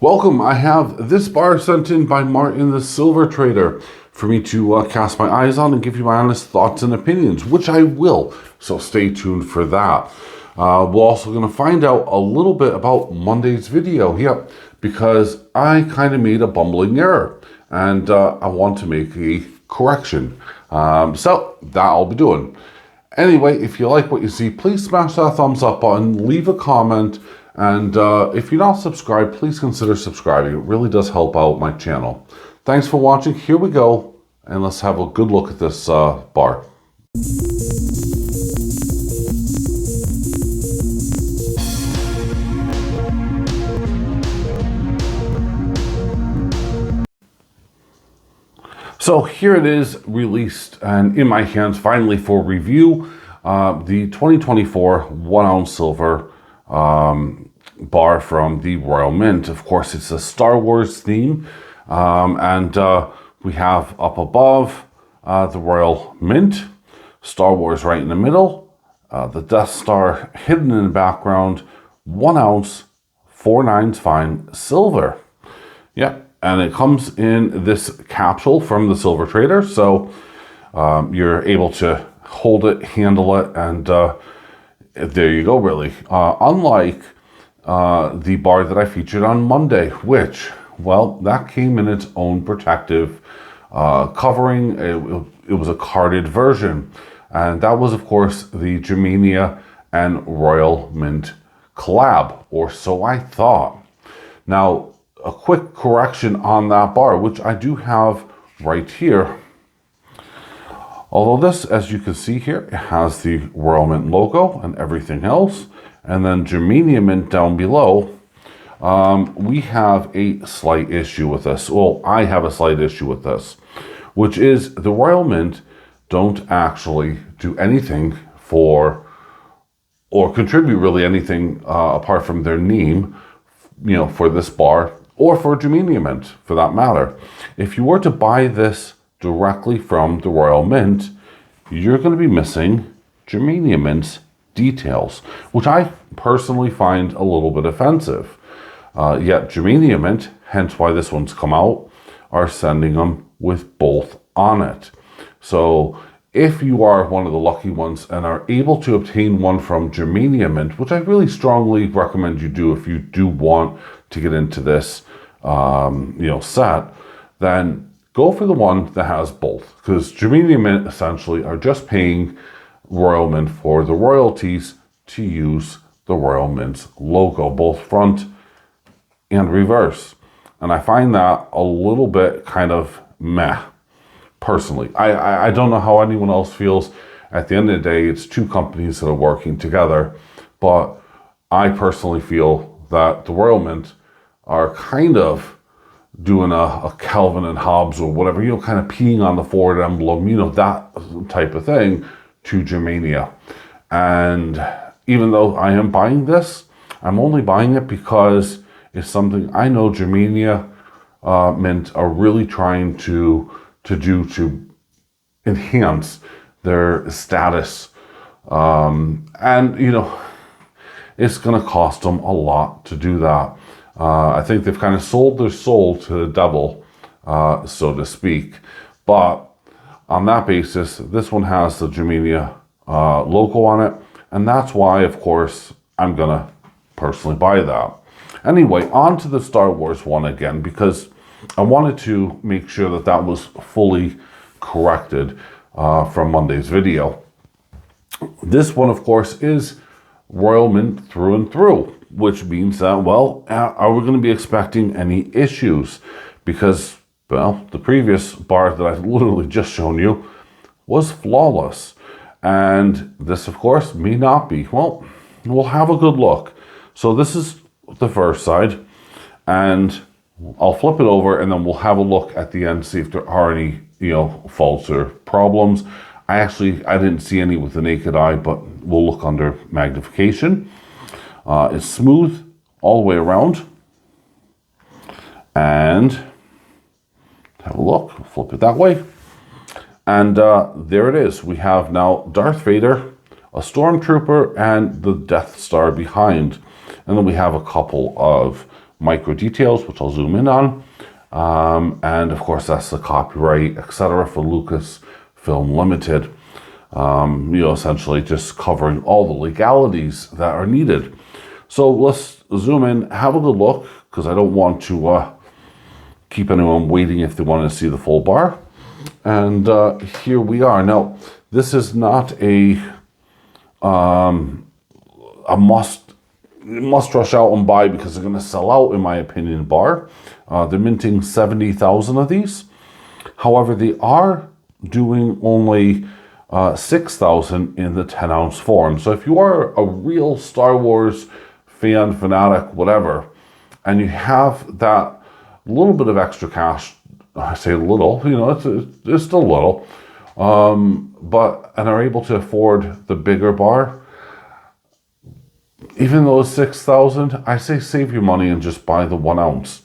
Welcome. I have this bar sent in by Martin the Silver Trader for me to cast my eyes on and give you my honest thoughts and opinions, which I will, so stay tuned for that. We're also going to find out a little bit about Monday's video, because I kind of made a bumbling error and I want to make a correction. So that I'll be doing. Anyway, if you like what you see, please smash that thumbs up button, leave a comment, and if you're not subscribed, please consider subscribing. It really does help out my channel. Thanks for watching. Here we go, and let's have a good look at this bar. So here it is, released and in my hands finally for review. The 2024 1 ounce silver bar from the Royal Mint. Of course, it's a Star Wars theme, and we have up above the Royal Mint, Star Wars right in the middle, the Death Star hidden in the background, 1 ounce, 4/9 fine silver. And it comes in this capsule from the Silver Trader, so you're able to hold it, handle it, and there you go, really. Unlike the bar that I featured on Monday, which, well, that came in its own protective covering. It was a carded version, and that was, of course, the Germania and Royal Mint collab, or so I thought. Now, a quick correction on that bar, which I do have right here. Although this, as you can see here, it has the Royal Mint logo and everything else, and then Germania Mint down below, we have a slight issue with this. Well, I have a slight issue with this, which is the Royal Mint don't actually do anything for, or contribute really anything apart from their name, for this bar, or for Germania Mint, for that matter. If you were to buy this directly from the Royal Mint, you're going to be missing Germania Mint's details, which I personally find a little bit offensive. Yet Germania Mint, hence why this one's come out, are sending them with both on it. So if you are one of the lucky ones and are able to obtain one from Germania Mint, which I really strongly recommend you do if you do want to get into this set, then go for the one that has both, because Germania Mint essentially are just paying Royal Mint for the royalties to use the Royal Mint's logo, both front and reverse. And I find that a little bit kind of meh, personally. I don't know how anyone else feels. At the end of the day, it's two companies that are working together, but I personally feel that the Royal Mint are kind of doing a Calvin and Hobbes or whatever, kind of peeing on the Ford emblem, that type of thing to Germania. And even though I am buying this, I'm only buying it because it's something I know Germania Mint are really trying to do to enhance their status. And, it's going to cost them a lot to do that. I think they've kind of sold their soul to the devil, so to speak. But on that basis, this one has the Germania logo on it. And that's why, of course, I'm going to personally buy that. Anyway, on to the Star Wars one again, because I wanted to make sure that that was fully corrected from Monday's video. This one, of course, is Royal Mint through and through, which means that, well, are we going to be expecting any issues? Because, well, the previous bar that I've literally just shown you was flawless. And this, of course, may not be. Well, we'll have a good look. So this is the first side, and I'll flip it over, and then we'll have a look at the end, see if there are any, faults or problems. I didn't see any with the naked eye, but we'll look under magnification. It's smooth all the way around. And have a look, flip it that way. And there it is. We have now Darth Vader, a stormtrooper, and the Death Star behind. And then we have a couple of micro details, which I'll zoom in on. And of course, that's the copyright, etc. for Lucasfilm Limited. Essentially just covering all the legalities that are needed. So let's zoom in, have a good look, because I don't want to keep anyone waiting if they want to see the full bar. And here we are. Now, this is not a must rush out and buy because they're going to sell out, in my opinion, bar. They're minting 70,000 of these. However, they are doing only 6,000 in the 10-ounce form. So if you are a real Star Wars fan, fanatic, whatever, and you have that little bit of extra cash, I say little, it's still little, and are able to afford the bigger bar, even though it's 6,000, I say save your money and just buy the 1 ounce.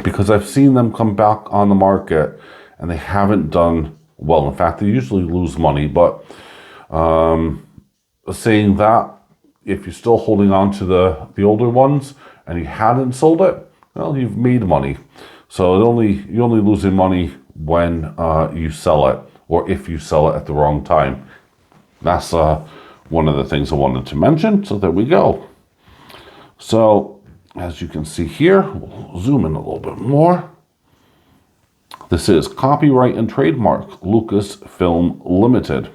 Because I've seen them come back on the market and they haven't done well. In fact, they usually lose money. But saying that, if you're still holding on to the older ones and you hadn't sold it, well, you've made money. So you're only losing money when you sell it, or if you sell it at the wrong time. That's one of the things I wanted to mention. So there we go. So as you can see here, we'll zoom in a little bit more. This is copyright and trademark Lucasfilm Limited.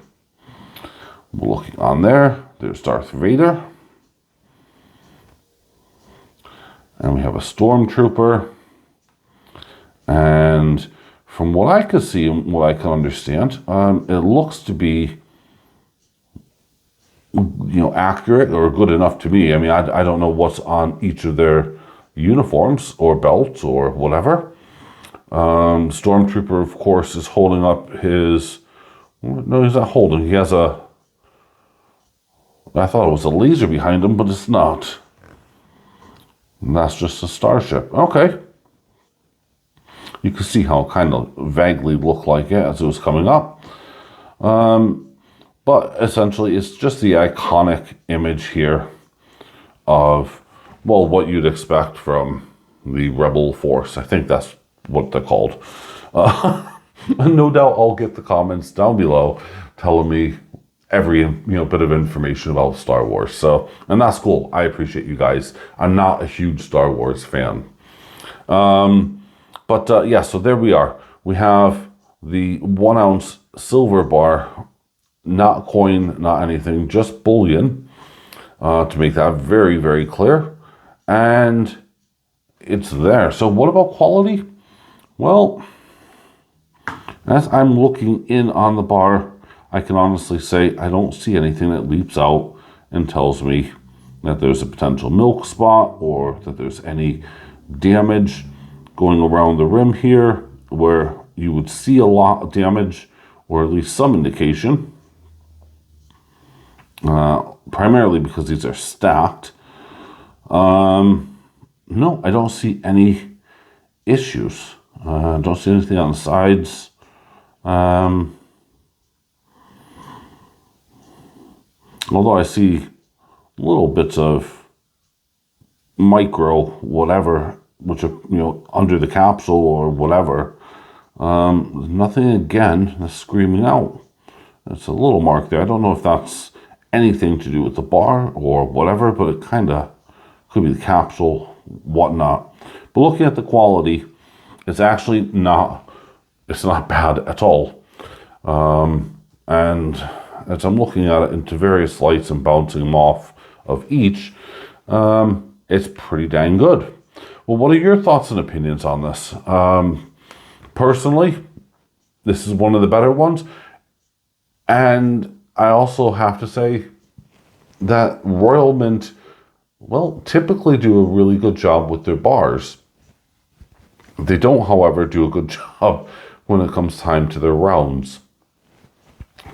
We're looking on there. There's Darth Vader. And we have a stormtrooper. And from what I can see and what I can understand, it looks to be accurate or good enough to me. I mean, I don't know what's on each of their uniforms or belts or whatever. Stormtrooper, of course, is holding up his... No, he's not holding. He has a... I thought it was a laser behind him, but it's not. And that's just a starship. Okay. You can see how it kind of vaguely looked like it as it was coming up. But essentially, it's just the iconic image here of, well, what you'd expect from the Rebel Force. I think that's what they're called. No doubt I'll get the comments down below telling me every bit of information about Star Wars. So, and that's cool. I appreciate you guys. I'm not a huge Star Wars fan. Yeah, so there we are. We have the 1 ounce silver bar, not coin, not anything, just bullion, to make that very, very clear. And it's there. So what about quality? Well, as I'm looking in on the bar, I can honestly say I don't see anything that leaps out and tells me that there's a potential milk spot or that there's any damage going around the rim here where you would see a lot of damage or at least some indication. Primarily because these are stacked. No, I don't see any issues. Don't see anything on the sides. Although I see little bits of micro whatever, which are, under the capsule or whatever. Nothing again that's screaming out. It's a little mark there. I don't know if that's anything to do with the bar or whatever, but it kind of could be the capsule, whatnot. But looking at the quality, it's actually not bad at all. And as I'm looking at it into various lights and bouncing them off of each, it's pretty dang good. Well, what are your thoughts and opinions on this? Personally, this is one of the better ones. And I also have to say that Royal Mint, well, typically do a really good job with their bars. They don't, however, do a good job when it comes time to their rounds.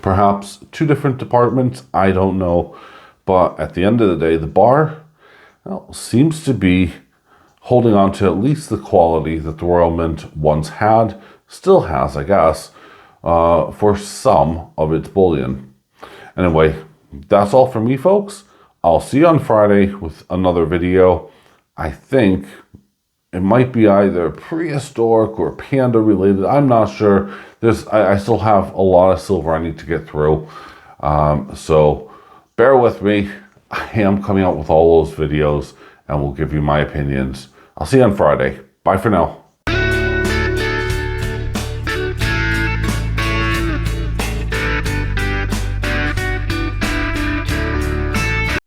Perhaps two different departments, I don't know. But at the end of the day, the bar, well, seems to be holding on to at least the quality that the Royal Mint once had, still has, I guess, for some of its bullion. Anyway, that's all from me, folks. I'll see you on Friday with another video. I think it might be either prehistoric or panda related. I'm not sure. I still have a lot of silver I need to get through. So bear with me. I am coming out with all those videos and will give you my opinions. I'll see you on Friday. Bye for now.